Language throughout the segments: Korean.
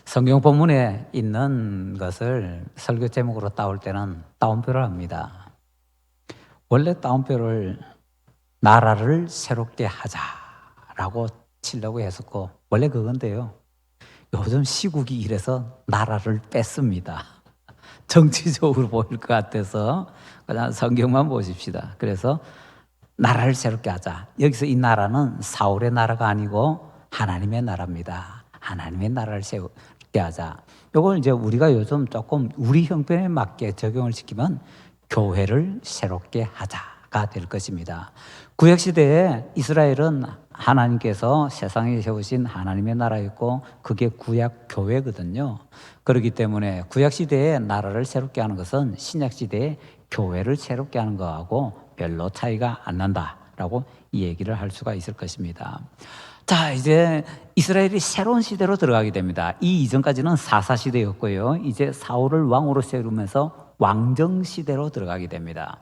성경 본문에 있는 것을 설교 제목으로 따올 때는 따옴표를 합니다. 원래 따옴표를 나라를 새롭게 하자라고 치려고 했었고 원래 그건데요. 요즘 시국이 이래서 나라를 뺐습니다. 정치적으로 보일 것 같아서 그냥 성경만 보십시다. 그래서 나라를 새롭게 하자. 여기서 이 나라는 사울의 나라가 아니고 하나님의 나라입니다. 하나님의 나라를 새롭게 하자. 이걸 이제 우리가 요즘 조금 우리 형편에 맞게 적용을 시키면 교회를 새롭게 하자가 될 것입니다. 구약시대에 이스라엘은 하나님께서 세상에 세우신 하나님의 나라였고 그게 구약 교회거든요. 그렇기 때문에 구약시대에 나라를 새롭게 하는 것은 신약시대에 교회를 새롭게 하는 거하고 별로 차이가 안 난다라고 이 얘기를 할 수가 있을 것입니다. 자, 이제 이스라엘이 새로운 시대로 들어가게 됩니다. 이 이전까지는 사사시대였고요. 이제 사울을 왕으로 세우면서 왕정시대로 들어가게 됩니다.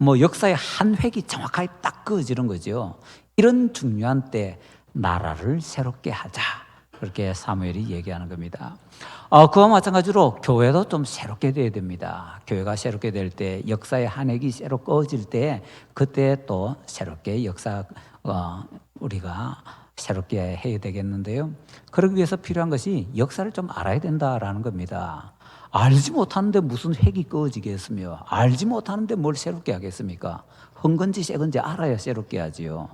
역사의 한 획이 정확하게 딱 그어지는 거죠. 이런 중요한 때 나라를 새롭게 하자. 그렇게 사무엘이 얘기하는 겁니다. 그와 마찬가지로 교회도 좀 새롭게 돼야 됩니다. 교회가 새롭게 될 때 역사의 한 획이 새로 꺼질 때 그때 또 새롭게 우리가 새롭게 해야 되겠는데요. 그러기 위해서 필요한 것이 역사를 좀 알아야 된다라는 겁니다. 알지 못하는데 무슨 획이 꺼지겠으며 알지 못하는데 뭘 새롭게 하겠습니까? 헌건지 새건지 알아야 새롭게 하지요.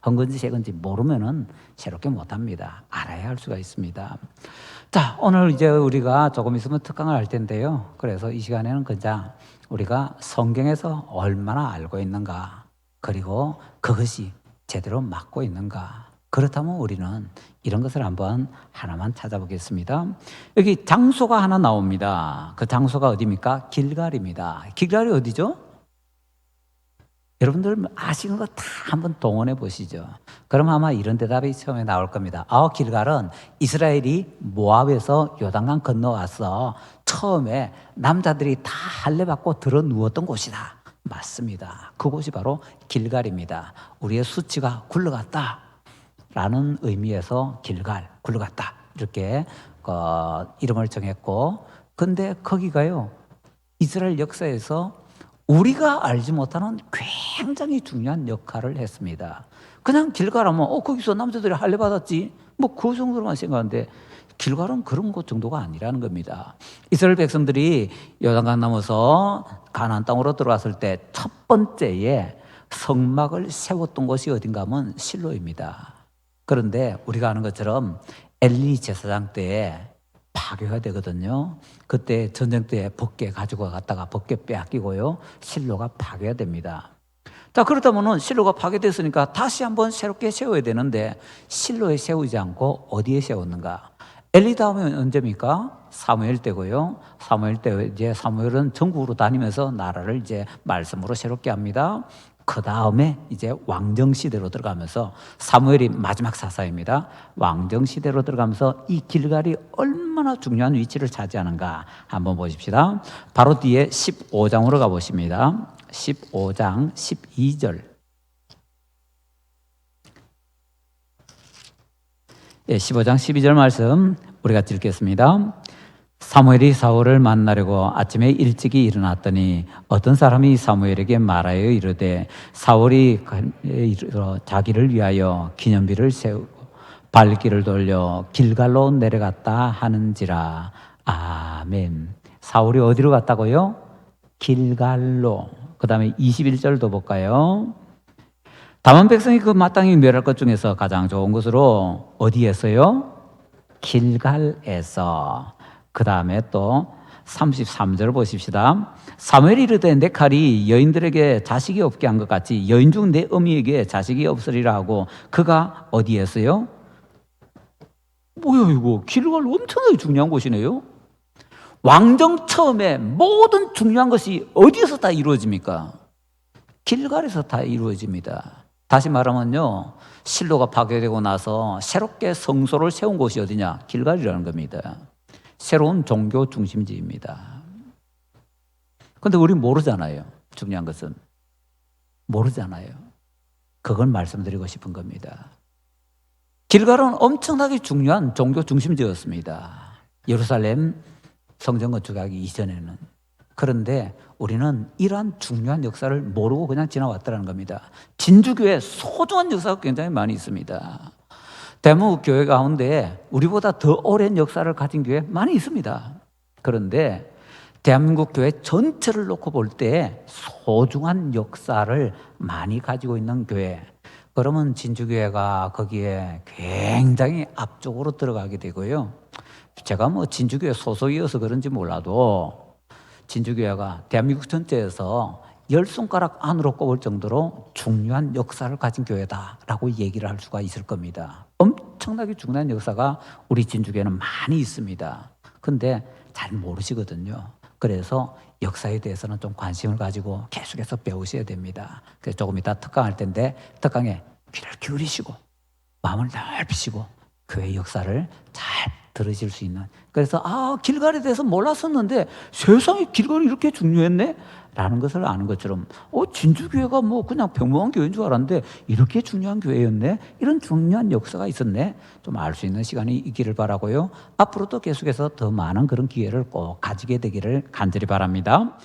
헌건지 새건지 모르면은 새롭게 못합니다. 알아야 할 수가 있습니다. 자, 오늘 이제 우리가 조금 있으면 특강을 할 텐데요. 그래서 이 시간에는 그냥 우리가 성경에서 얼마나 알고 있는가, 그리고 그것이 제대로 맞고 있는가. 그렇다면 우리는 이런 것을 한번 하나만 찾아보겠습니다. 여기 장소가 하나 나옵니다. 그 장소가 어디입니까? 길갈입니다. 길갈이 어디죠? 여러분들 아시는 거 다 한번 동원해 보시죠. 그럼 아마 이런 대답이 처음에 나올 겁니다. 길갈은 이스라엘이 모압에서 요단강 건너와서 처음에 남자들이 다 할례 받고 들어 누웠던 곳이다. 맞습니다. 그곳이 바로 길갈입니다. 우리의 수치가 굴러갔다 라는 의미에서 길갈, 굴러갔다 이렇게 이름을 정했고, 근데 거기가요 이스라엘 역사에서 우리가 알지 못하는 굉장히 중요한 역할을 했습니다. 그냥 길갈하면 거기서 남자들이 할례 받았지 그 정도로만 생각하는데 길갈은 그런 것 정도가 아니라는 겁니다. 이스라엘 백성들이 요단강 넘어서 가나안 땅으로 들어왔을 때 첫 번째에 성막을 세웠던 곳이 어딘가 하면 실로입니다. 그런데 우리가 아는 것처럼 엘리 제사장 때에 파괴가 되거든요. 그때 전쟁 때 법궤 가지고 갔다가 법궤 빼앗기고요. 실로가 파괴가 됩니다. 자, 그렇다면은 실로가 파괴됐으니까 다시 한번 새롭게 세워야 되는데 실로에 세우지 않고 어디에 세웠는가? 엘리 다음에 언제입니까? 사무엘 때고요. 사무엘 때 이제 사무엘은 전국으로 다니면서 나라를 이제 말씀으로 새롭게 합니다. 그 다음에 이제 왕정시대로 들어가면서 사무엘이 마지막 사사입니다. 왕정시대로 들어가면서 이 길갈이 얼마나 중요한 위치를 차지하는가 한번 보십시다. 바로 뒤에 15장으로 가보십니다. 15장 12절. 15장 12절 말씀 우리가 읽겠습니다. 사무엘이 사울을 만나려고 아침에 일찍이 일어났더니 어떤 사람이 사무엘에게 말하여 이르되 사울이 자기를 위하여 기념비를 세우고 발길을 돌려 길갈로 내려갔다 하는지라. 아멘. 사울이 어디로 갔다고요? 길갈로. 그 다음에 21절도 볼까요? 다만 백성이 그 마땅히 멸할 것 중에서 가장 좋은 것으로 어디에서요? 길갈에서. 그 다음에 또 33절 보십시다. 사무엘이 이르되 내 칼이 여인들에게 자식이 없게 한 것 같이 여인 중 내 어미에게 자식이 없으리라 하고 그가 어디에서요? 뭐야 이거 길갈 엄청나게 중요한 곳이네요. 왕정 처음에 모든 중요한 것이 어디에서 다 이루어집니까? 길갈에서 다 이루어집니다. 다시 말하면요, 실로가 파괴되고 나서 새롭게 성소를 세운 곳이 어디냐? 길갈이라는 겁니다. 새로운 종교 중심지입니다. 그런데 우리 모르잖아요. 중요한 것은 모르잖아요. 그걸 말씀드리고 싶은 겁니다. 길갈은 엄청나게 중요한 종교 중심지였습니다. 예루살렘 성전 건축하기 이전에는. 그런데 우리는 이러한 중요한 역사를 모르고 그냥 지나왔다는 겁니다. 진주교회 소중한 역사가 굉장히 많이 있습니다. 대한민국 교회 가운데 우리보다 더 오랜 역사를 가진 교회 많이 있습니다. 그런데 대한민국 교회 전체를 놓고 볼 때 소중한 역사를 많이 가지고 있는 교회, 그러면 진주교회가 거기에 굉장히 앞쪽으로 들어가게 되고요. 제가 뭐 진주교회 소속이어서 그런지 몰라도 진주교회가 대한민국 전체에서 10손가락 안으로 꼽을 정도로 중요한 역사를 가진 교회다라고 얘기를 할 수가 있을 겁니다. 엄청나게 중요한 역사가 우리 진주교회는 많이 있습니다. 근데 잘 모르시거든요. 그래서 역사에 대해서는 좀 관심을 가지고 계속해서 배우셔야 됩니다. 그래서 조금 이따 특강할 텐데 특강에 귀를 기울이시고 마음을 넓히시고 교회 역사를 잘 들으실 수 있는, 그래서 길갈에 대해서 몰랐었는데 세상에 길갈이 이렇게 중요했네? 라는 것을 아는 것처럼 진주교회가 뭐 그냥 평범한 교회인 줄 알았는데 이렇게 중요한 교회였네? 이런 중요한 역사가 있었네? 좀 알 수 있는 시간이 있기를 바라고요. 앞으로도 계속해서 더 많은 그런 기회를 꼭 가지게 되기를 간절히 바랍니다.